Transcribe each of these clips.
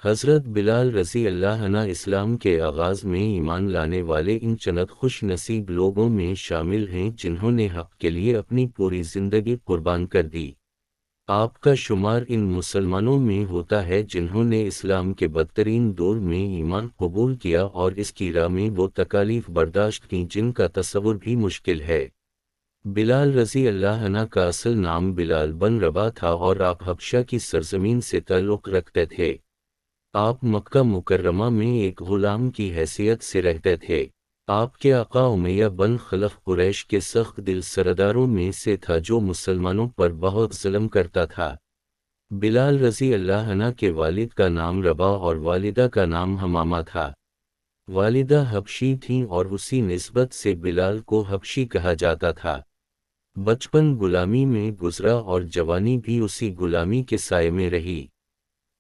حضرت بلال رضی اللہ عنہ اسلام کے آغاز میں ایمان لانے والے ان چند خوش نصیب لوگوں میں شامل ہیں جنہوں نے حق کے لیے اپنی پوری زندگی قربان کر دی۔ آپ کا شمار ان مسلمانوں میں ہوتا ہے جنہوں نے اسلام کے بدترین دور میں ایمان قبول کیا اور اس کی راہ میں وہ تکالیف برداشت کیں جن کا تصور بھی مشکل ہے۔ بلال رضی اللہ عنہ کا اصل نام بلال بن رباح تھا اور آپ حبشہ کی سرزمین سے تعلق رکھتے تھے۔ آپ مکہ مکرمہ میں ایک غلام کی حیثیت سے رہتے تھے۔ آپ کے آقا امیہ بن خلف قریش کے سخت دل سرداروں میں سے تھا جو مسلمانوں پر بہت ظلم کرتا تھا۔ بلال رضی اللہ عنہ کے والد کا نام رباح اور والدہ کا نام حمامہ تھا۔ والدہ حبشی تھیں اور اسی نسبت سے بلال کو حبشی کہا جاتا تھا۔ بچپن غلامی میں گزرا اور جوانی بھی اسی غلامی کے سائے میں رہی،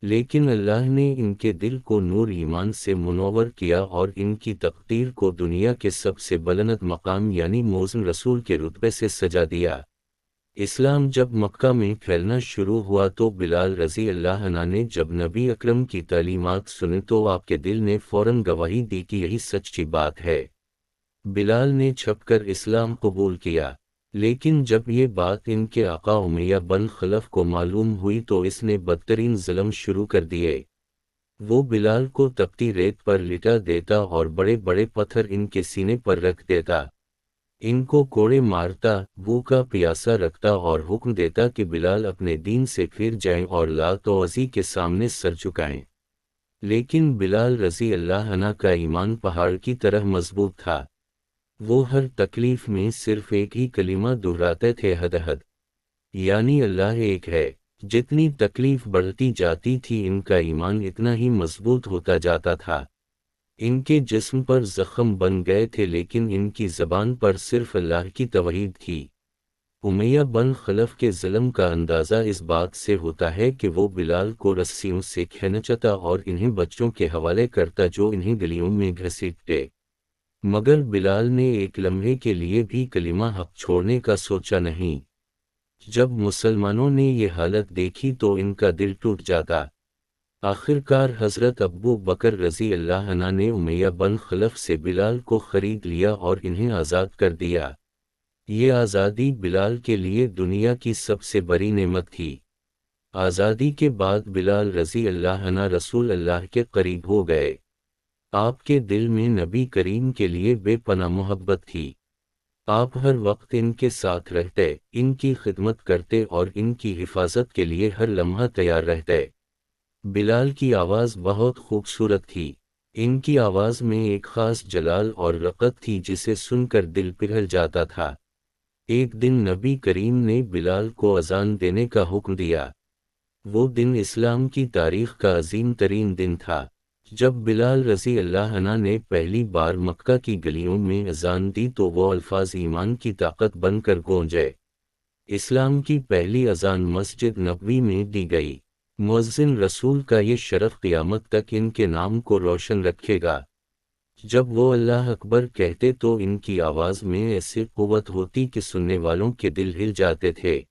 لیکن اللہ نے ان کے دل کو نور ایمان سے منور کیا اور ان کی تقدیر کو دنیا کے سب سے بلند مقام یعنی موزن رسول کے رتبے سے سجا دیا۔ اسلام جب مکہ میں پھیلنا شروع ہوا تو بلال رضی اللہ عنہ نے جب نبی اکرم کی تعلیمات سنی تو آپ کے دل نے فوراً گواہی دی کہ یہی سچی بات ہے۔ بلال نے چھپ کر اسلام قبول کیا، لیکن جب یہ بات ان کے آقا امیہ بن خلف کو معلوم ہوئی تو اس نے بدترین ظلم شروع کر دیے۔ وہ بلال کو تپتی ریت پر لٹا دیتا اور بڑے بڑے پتھر ان کے سینے پر رکھ دیتا، ان کو کوڑے مارتا، بھوکا پیاسا رکھتا اور حکم دیتا کہ بلال اپنے دین سے پھر جائیں اور لات و عزی کے سامنے سر جھکائیں۔ لیکن بلال رضی اللہ عنہ کا ایمان پہاڑ کی طرح مضبوط تھا۔ وہ ہر تکلیف میں صرف ایک ہی کلمہ دہراتے تھے، حد حد، یعنی اللہ ایک ہے۔ جتنی تکلیف بڑھتی جاتی تھی ان کا ایمان اتنا ہی مضبوط ہوتا جاتا تھا۔ ان کے جسم پر زخم بن گئے تھے لیکن ان کی زبان پر صرف اللہ کی توحید تھی۔ امیہ بن خلف کے ظلم کا اندازہ اس بات سے ہوتا ہے کہ وہ بلال کو رسیوں سے کھینچتا اور انہیں بچوں کے حوالے کرتا جو انہیں گلیوں میں گھسیٹتے، مگر بلال نے ایک لمحے کے لیے بھی کلمہ حق چھوڑنے کا سوچا نہیں۔ جب مسلمانوں نے یہ حالت دیکھی تو ان کا دل ٹوٹ جاتا۔ آخرکار حضرت ابو بکر رضی اللہ عنہ نے امیہ بن خلف سے بلال کو خرید لیا اور انہیں آزاد کر دیا۔ یہ آزادی بلال کے لیے دنیا کی سب سے بڑی نعمت تھی۔ آزادی کے بعد بلال رضی اللہ عنہ رسول اللہ کے قریب ہو گئے۔ آپ کے دل میں نبی کریم کے لیے بے پناہ محبت تھی۔ آپ ہر وقت ان کے ساتھ رہتے، ان کی خدمت کرتے اور ان کی حفاظت کے لیے ہر لمحہ تیار رہتے۔ بلال کی آواز بہت خوبصورت تھی۔ ان کی آواز میں ایک خاص جلال اور رقت تھی جسے سن کر دل پگھل جاتا تھا۔ ایک دن نبی کریم نے بلال کو اذان دینے کا حکم دیا۔ وہ دن اسلام کی تاریخ کا عظیم ترین دن تھا۔ جب بلال رضی اللہ عنہ نے پہلی بار مکہ کی گلیوں میں اذان دی تو وہ الفاظ ایمان کی طاقت بن کر گونجے۔ اسلام کی پہلی اذان مسجد نبوی میں دی گئی۔ مؤذن رسول کا یہ شرف قیامت تک ان کے نام کو روشن رکھے گا۔ جب وہ اللہ اکبر کہتے تو ان کی آواز میں ایسی قوت ہوتی کہ سننے والوں کے دل ہل جاتے تھے۔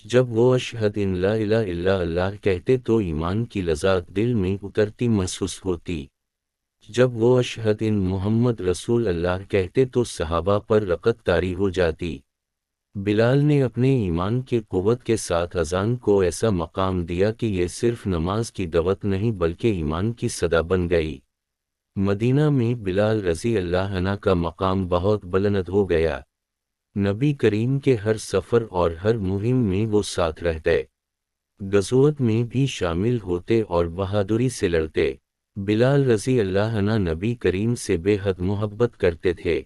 جب وہ اشہد ان لا الہ الا اللہ کہتے تو ایمان کی لذات دل میں اترتی محسوس ہوتی۔ جب وہ اشہد ان محمد رسول اللہ کہتے تو صحابہ پر رقت طاری ہو جاتی۔ بلال نے اپنے ایمان کی قوت کے ساتھ اذان کو ایسا مقام دیا کہ یہ صرف نماز کی دعوت نہیں بلکہ ایمان کی صدا بن گئی۔ مدینہ میں بلال رضی اللہ عنہ کا مقام بہت بلند ہو گیا۔ نبی کریم کے ہر سفر اور ہر مہم میں وہ ساتھ رہتے، غزوت میں بھی شامل ہوتے اور بہادری سے لڑتے۔ بلال رضی اللہ عنہ نبی کریم سے بے حد محبت کرتے تھے۔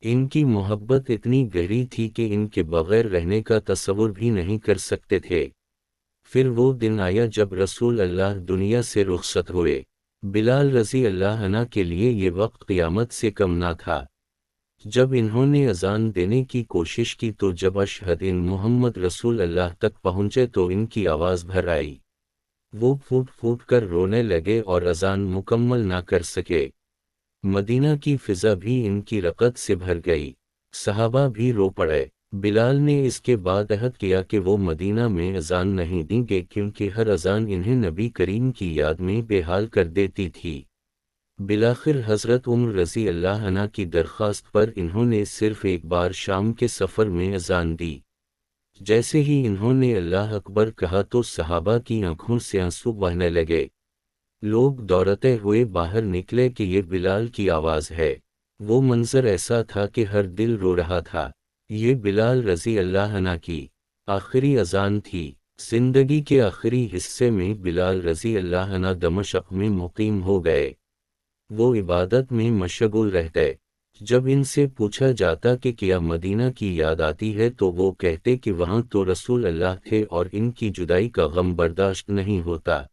ان کی محبت اتنی گہری تھی کہ ان کے بغیر رہنے کا تصور بھی نہیں کر سکتے تھے۔ پھر وہ دن آیا جب رسول اللہ دنیا سے رخصت ہوئے۔ بلال رضی اللہ عنہ کے لیے یہ وقت قیامت سے کم نہ تھا۔ جب انہوں نے اذان دینے کی کوشش کی تو جب اشہد ان محمد رسول اللہ تک پہنچے تو ان کی آواز بھر آئی۔ وہ پھوٹ پھوٹ کر رونے لگے اور اذان مکمل نہ کر سکے۔ مدینہ کی فضا بھی ان کی رقت سے بھر گئی۔ صحابہ بھی رو پڑے۔ بلال نے اس کے بعد عہد کیا کہ وہ مدینہ میں اذان نہیں دیں گے کیونکہ ہر اذان انہیں نبی کریم کی یاد میں بے حال کر دیتی تھی۔ بالآخر حضرت عمر رضی اللہ عنہ کی درخواست پر انہوں نے صرف ایک بار شام کے سفر میں اذان دی۔ جیسے ہی انہوں نے اللہ اکبر کہا تو صحابہ کی آنکھوں سے آنسو بہنے لگے۔ لوگ دوڑتے ہوئے باہر نکلے کہ یہ بلال کی آواز ہے۔ وہ منظر ایسا تھا کہ ہر دل رو رہا تھا۔ یہ بلال رضی اللہ عنہ کی آخری اذان تھی۔ زندگی کے آخری حصے میں بلال رضی اللہ عنہ دمشق میں مقیم ہو گئے۔ وہ عبادت میں مشغول رہتے۔ جب ان سے پوچھا جاتا کہ کیا مدینہ کی یاد آتی ہے تو وہ کہتے کہ وہاں تو رسول اللہ تھے اور ان کی جدائی کا غم برداشت نہیں ہوتا۔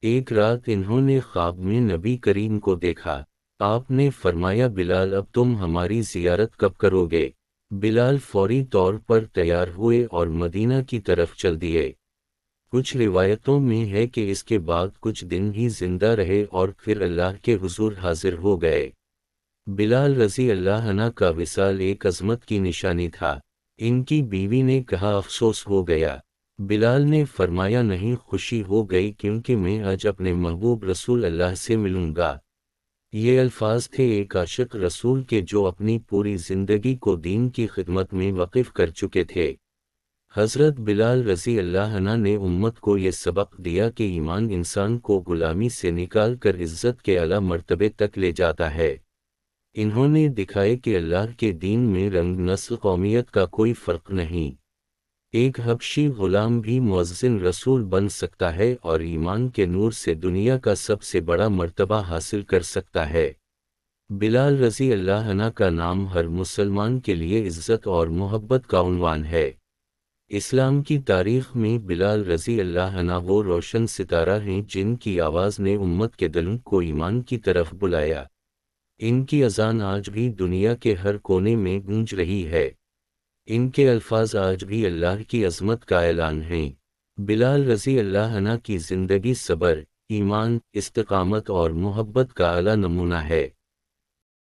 ایک رات انہوں نے خواب میں نبی کریم کو دیکھا۔ آپ نے فرمایا بلال اب تم ہماری زیارت کب کرو گے؟ بلال فوری طور پر تیار ہوئے اور مدینہ کی طرف چل دیے۔ کچھ روایتوں میں ہے کہ اس کے بعد کچھ دن ہی زندہ رہے اور پھر اللہ کے حضور حاضر ہو گئے۔ بلال رضی اللہ عنہ کا وصال ایک عظمت کی نشانی تھا۔ ان کی بیوی نے کہا افسوس ہو گیا۔ بلال نے فرمایا نہیں، خوشی ہو گئی کیونکہ میں آج اپنے محبوب رسول اللہ سے ملوں گا۔ یہ الفاظ تھے ایک عاشق رسول کے جو اپنی پوری زندگی کو دین کی خدمت میں وقف کر چکے تھے۔ حضرت بلال رضی اللہ عنہ نے امت کو یہ سبق دیا کہ ایمان انسان کو غلامی سے نکال کر عزت کے اعلیٰ مرتبے تک لے جاتا ہے۔ انہوں نے دکھائے کہ اللہ کے دین میں رنگ، نسل، قومیت کا کوئی فرق نہیں۔ ایک حبشی غلام بھی مؤذن رسول بن سکتا ہے اور ایمان کے نور سے دنیا کا سب سے بڑا مرتبہ حاصل کر سکتا ہے۔ بلال رضی اللہ عنہ کا نام ہر مسلمان کے لیے عزت اور محبت کا عنوان ہے۔ اسلام کی تاریخ میں بلال رضی اللہ عنہ وہ روشن ستارہ ہیں جن کی آواز نے امت کے دلوں کو ایمان کی طرف بلایا۔ ان کی اذان آج بھی دنیا کے ہر کونے میں گونج رہی ہے۔ ان کے الفاظ آج بھی اللہ کی عظمت کا اعلان ہیں۔ بلال رضی اللہ عنہ کی زندگی صبر، ایمان، استقامت اور محبت کا اعلیٰ نمونہ ہے۔